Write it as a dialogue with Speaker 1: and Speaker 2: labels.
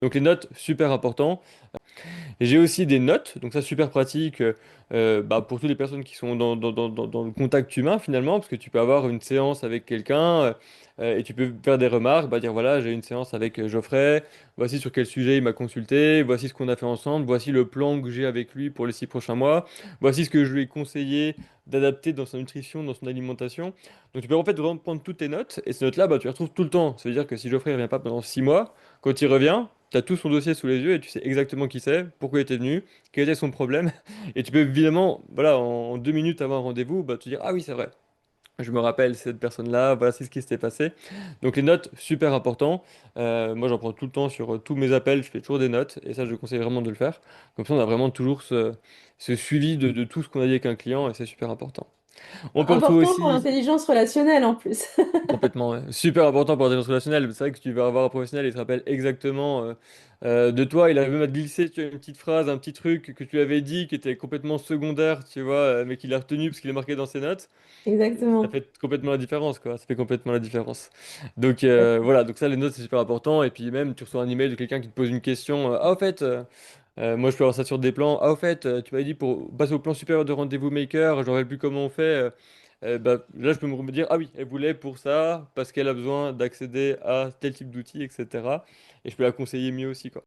Speaker 1: Donc les notes, super important. J'ai aussi des notes, donc ça super pratique bah, pour toutes les personnes qui sont dans le contact humain finalement, parce que tu peux avoir une séance avec quelqu'un et tu peux faire des remarques, bah, dire voilà, j'ai une séance avec Geoffrey, voici sur quel sujet il m'a consulté, voici ce qu'on a fait ensemble, voici le plan que j'ai avec lui pour les 6 prochains mois, voici ce que je lui ai conseillé d'adapter dans sa nutrition, dans son alimentation. Donc tu peux en fait vraiment prendre toutes tes notes et ces notes-là, bah, tu les retrouves tout le temps. Ça veut dire que si Geoffrey ne revient pas pendant 6 mois, quand il revient, tu as tout son dossier sous les yeux et tu sais exactement qui c'est, pourquoi il était venu, quel était son problème. Et tu peux évidemment, voilà, en 2 minutes avant un rendez-vous, bah, te dire, ah oui, c'est vrai. Je me rappelle cette personne-là, voilà, c'est ce qui s'était passé. Donc les notes, super important. Moi, j'en prends tout le temps sur tous mes appels, je fais toujours des notes, et ça, je conseille vraiment de le faire. Comme ça, on a vraiment toujours ce suivi de tout ce qu'on a dit avec un client, et c'est super important. On peut retrouver
Speaker 2: Important pour
Speaker 1: aussi
Speaker 2: l'intelligence relationnelle en plus.
Speaker 1: complètement, ouais. Super important pour l'intelligence relationnelle. C'est vrai que tu vas avoir un professionnel, il se rappelle exactement de toi. Il avait même à te glisser, tu vois, une petite phrase, un petit truc que tu lui avais dit qui était complètement secondaire, tu vois, mais qu'il a retenu parce qu'il est marqué dans ses notes. Ça
Speaker 2: Exactement.
Speaker 1: fait complètement la différence, quoi. Ça fait complètement la différence. Donc voilà, donc ça, les notes, c'est super important. Et puis même, tu reçois un email de quelqu'un qui te pose une question. Ah, au fait, moi, je peux avoir ça sur des plans. Ah, au fait, tu m'avais dit pour passer au plan supérieur de rendez-vous maker, j'aurais plus comment on fait. Bah, là, je peux me dire, ah oui, elle voulait pour ça, parce qu'elle a besoin d'accéder à tel type d'outils, etc. Et je peux la conseiller mieux aussi, quoi.